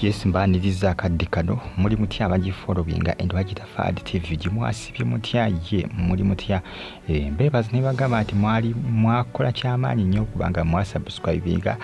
Yes, mbaniriza akadde kano muli mutya abagifollowinga and Bagitafaadi TV gimwasibye mutya ye muli mutya mbebazi ne bagamba nti mwali mwakola kyamaanyi nnyo kubanga mwasubscribinga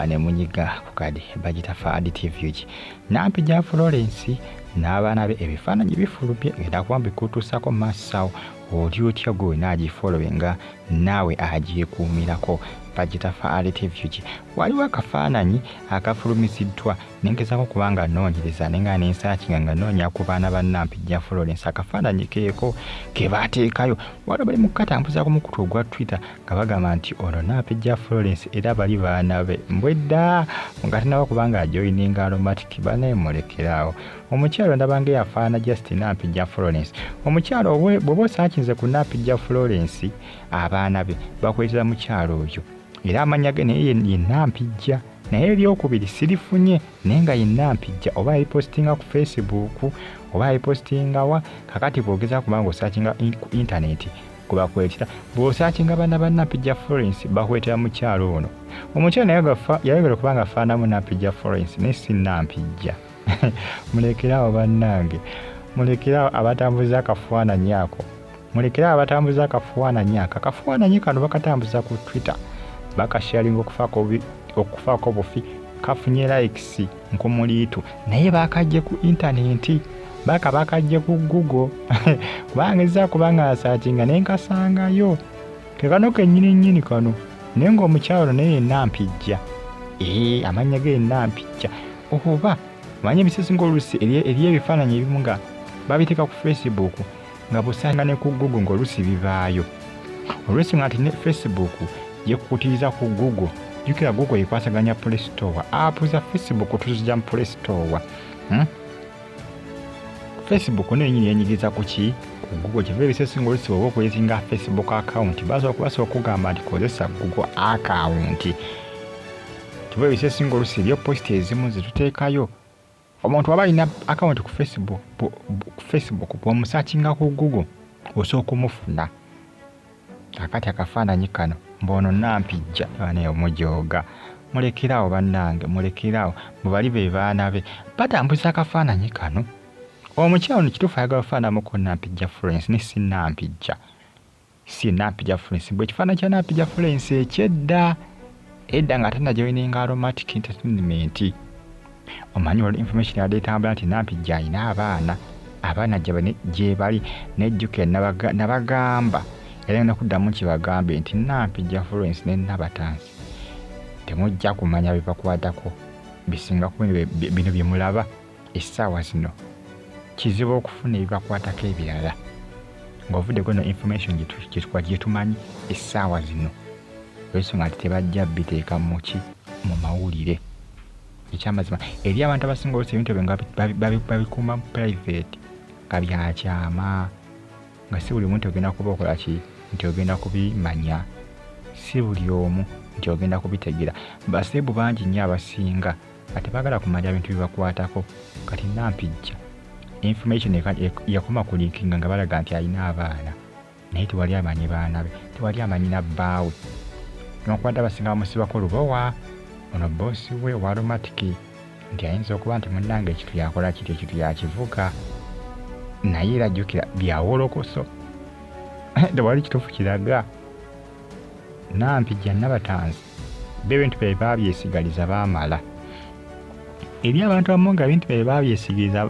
ne munyiga ku kadi Bagitafaadi TV gi Nampijja Florence n'abaana be ebifaananyi bifulumye era kuba kutuusako maaso oli otya gwe n'agifollowinga naawe agyekuumirako Bagitafaadi TV gi waliwo akafaananyi akafulumiziddwa nengezaako kubanga noonyereza nenga nensakinga nga noonya ku baana ba Nampijja Florence akafaananyi keeko ke baateekayo waliwo bali mu katambuza ku mukutu ogwa Twitter nga bagamba nti ono Nampijja Florence era bali baana be mbwedda nga tanaba kubanga ajoyininga aromatic baneemulekeraawo omukyalo ndabanga yafaana just Nampijja Florence omukyalo bw'oba osaakinze ku Nampijja Florence abaana be bakwetera mukyalo oyo era amanya ge naye ye Nampijja naye eryokubiri sirifunye naye nga ye Nampijja oba alipostinga ku Facebook oba alipostinga wa kakati bwogeza kubanga osaakinga ku internet kubakwetera bw'osaakinga baana ba Nampijja Florence bakwetera mukyalo ono omukyalo naye yayogera kubanga afaanamu Nampijja Florence naye si Nampijja mulekerawo bannange mulekerawo abatambuza akafaananyi ako mulekerawo abatambuza akafaananyi ako akafaananyi kano bakatambuza ku Twitter bakasharinga okufaako bufi kafunye likes nkumuliitu naye bakajje ku internet bakajje ku Google kubangeza kubanga asaakinga nenkasangayo kekano kennyini kano naye ng'omukyalo naye Nampijja amanya ge Nampijja oba manya bisesinga oluusi eri ebifaananyi ebimu nga babiteeka ku Facebook nga busanga ne ku Google ng'oluusi bivaayo oluusi nga nti ne Facebook yekukutiriza ku Google jukira Google yekwasaganya Play Store app za Facebook tuzijja mu Play Store Facebook nenyini yenyigiriza ku ki ku Google kiva ebisesinga oluusi oba okuyezinga Facebook account basobola okugamba nti kozesa Google account kiva ebisesinga oluusi eriyo post ezimu zituteekayo omuntu waba alina account ku Facebook bw'omusaakinga ku Google osooka kumufuna akati akafaananyi kano mbono Nampijja bane omujooga mulekerawo bannange mulekerawo bwe be baana be batambuza akafaananyi kano omukyalo ne kituufu ayagala ofaanamu ku Nampijja Florence ne si Nampijja Florence bwe kifaananyi kya Nampijja Florence ekyedda edda nga tanajoyininga Aromatic Entertainment omanyi wali information yadde etambula nti Nampijja alina abaana gye bali nejjukira nabagamba era ngenda kuddamu kibagambe nti Nampijja Florence ne Nabatansi temujja kumanya bibakwatako bisinga ku bino bye mulaba essaawa zino kizibu okufuna ebibakwatako ebirala ng'ovudde kuno information gye tumanyi essaawa zino olw'ensonga nti tebajja biteeka mu mawulire ekyamazima eri abantu abasinga oluusi ebintu ebyo nga babikuuma private nga byakyama nga si buli muntu ogenda kuba okola ki nti ogenda kubimanya si buli omu nti ogenda kubitegera baseebu bangi nnyo abasinga nga tebaagala kumanya bintu bibakwatako kati Nampijja information yakoma ku linkinga nga balaga nti alina abaana naye tewali amanyi baana be tewali amanyi nabbaawe nokwata abasinga bamusibako lubowa ono boosi we wa Aromatic nti ayinza okuba nti munnange ekitu yakola kiti ekitu yakivuga naye era jjukira byawolokoso tewali kituufu kiraga Nampijja Nabatansi b'ebintu bye babyesigaliza baamala eri abantu abamu nga ebintu bye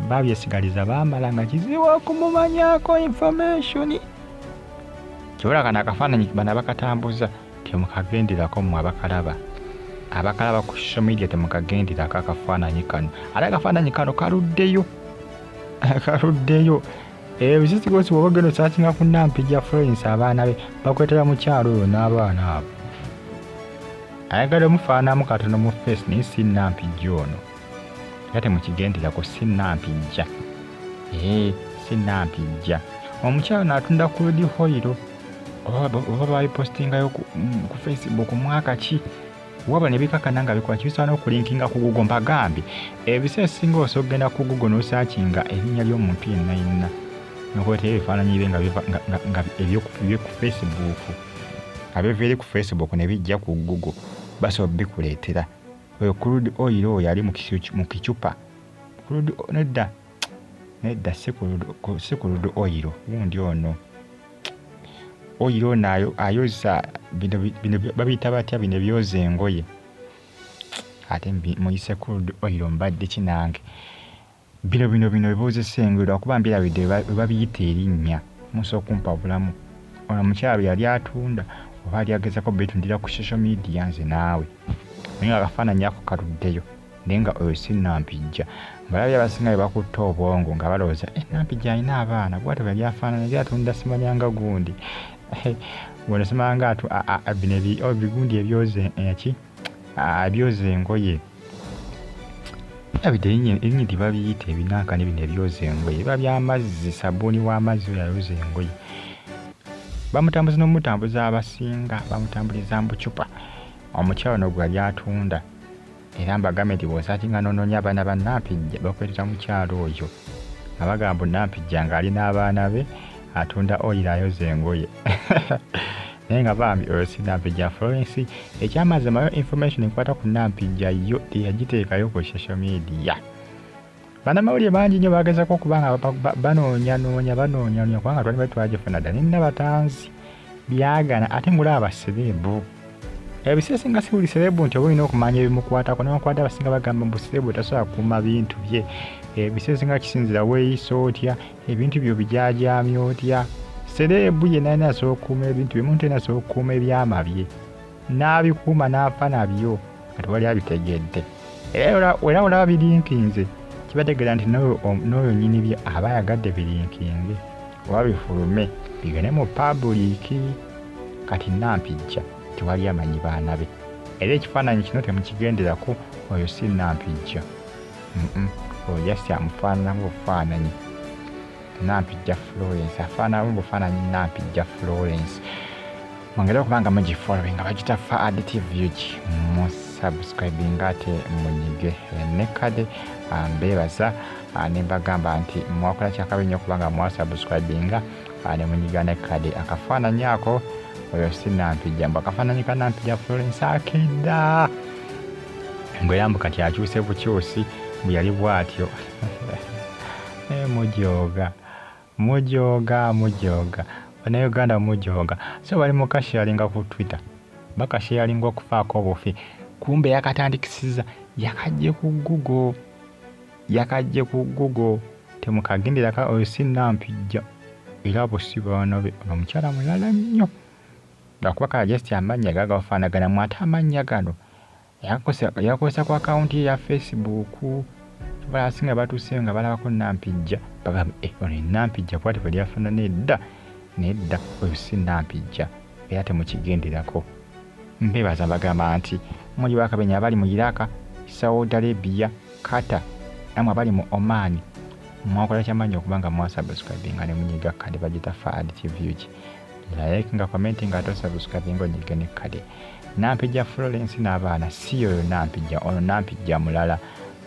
babyesigaliza baamala nga kizibu okumumanyako information kibula kana akafaananyi bana bakatambuza temukagenderako mu abakalaba ku social media temukagenderako akafaananyi kano ate akafaananyi kano kaluddeyo ebisisi gosi bw'oba ogenda osaakinga ku Nampijja Florence abaana be bakwetera mukyalo oyo n'abaana abo ayagala omufaanamu katono mu face naye si Nampijja ono era temukigenderako si Nampijja si Nampijja omukyalo n'atunda ku Red Hoiro oba balipostingayo ku Facebook mwaka ki waba ne bikakana nga bikola kibisaana okulinkinga ku Google mbagambye ebiseera ebisinga osobola okugenda ku Google n'osaakinga erinnya ly'omuntu yenna nokwetera ebifaananyi bye nga ebyo ku Facebook abeviire ku Facebook ne bijja ku Google basobola bikuleetera oyo crude oil oyo yali mu kicupa nedda si crude oil gundi ono oil ono ayoza bino babiyita batya bino ebyoza engoye ate muyise crude oil mbadde kinange bino bibuuzisa engoye lwakuba mbirabidde babiyita erinnya musa okumpa bulamu ono mukyalo yali atunda oba ali agezako betundira ku social media nze naawe naye akafaananyi ako kaluddeyo naye nga oyo si Nampijja balabye abasinga bakutta obwongo nga balowooza Nampijja alina abaana bwatyo yali afaanana yali atunda simanyanga gundi wano simanga bino bigundi ebyoza engoye abidde erinnya tebabiyita ebinanka ne bino ebyoza engoye biba by'amazzi sabbuuni w'amazzi oyo ayoza engoye bamutambuza n'omutambuza abasinga bamutambuliza mu bucupa omukyalo no gwe yali atunda era mbagambye nti bw'osaakinga n'onoonya abaana ba Nampijja bakweterera mukyalo oyo abagamba Nampijja ng'ali n'abaana be atunda oyiro ayoza engoye naye nga bambi oyo si Nampijja Florence ekyamazima information ekwata ku Nampijja yo teyagiteekayo ku social media bannamawulire bangi nnyo bagezako okuba nga banoonya kubanga twali batwagifuna dda nina batanzi byagana ate ngulaba basereebu ebiseera singa si buli sereebu nti oba olina okumanya ebimukwatako nebakwata abasinga bagamba mbu sereebu tasobola kukuuma bintu bye ebiseera singa kisinzira weeyisa otya ebintu byo bijaajamya otya sereebu yenna alina asobola okukuuma ebintu bye muntu alina asobola okukuuma ebyama bye n'abikuuma n'afa nabyo kati wali abitegedde era olaba birinkinze kibategeera nti n'oyo nnyini bye aba ayagadde birinkinge oba bifulume bigende mu pabuliiki kati Nampijja tewali amanyi baana be era ekifaananyi kino temukigenderako oyo si Nampijja oyo yasi amufaananamu bufaananyi Nampijja Florence afaananamu bufaananyi Nampijja Florence mwongere okubanga mugifollowinga bagita Fad TV musubscribinga ate munyige ne kade mbeebaza ne mbagamba nti mwakola kyakabi nnyo okubanga mwasubscribinga ne munyiga ne kade akafaananyi ako oyo si Nampijja mbu akafaananyi ka Nampijja Florence akedda ngwera mbu kati akyuse bukyusi bwe yali bw'atyo mujooga Bannayuganda mujooga so bali mukasharinga ku Twitter bakasharinga okufaako obufi kumbe yakatandikisiza yakajje ku Google temukagenderaka oyo si Nampijja era busi baana be omukyala mulala nnyo lwakuba kala just amannya gagafaanaganamu ate amannya gano yakozesa ku akawunti ya Facebook balasinga batuuse nga balabako Nampijja bagamba ono Nampijja bwati bwe lyafaanana nedda oyo si Nampijja era temukigenderako mbeebaza bagamba nti muli bakabenya abali mu Iraq, Saudi Arabia, Qatar namwe abali mu Oman mwakola kyamanyi okubanga mwasubscribinga ne munyiga kade bagita Fad TV like nga commenting nga tosubscribinga onyige ne kade Nampijja Florence n'abaana si oyo Nampijja ono Nampijja mulala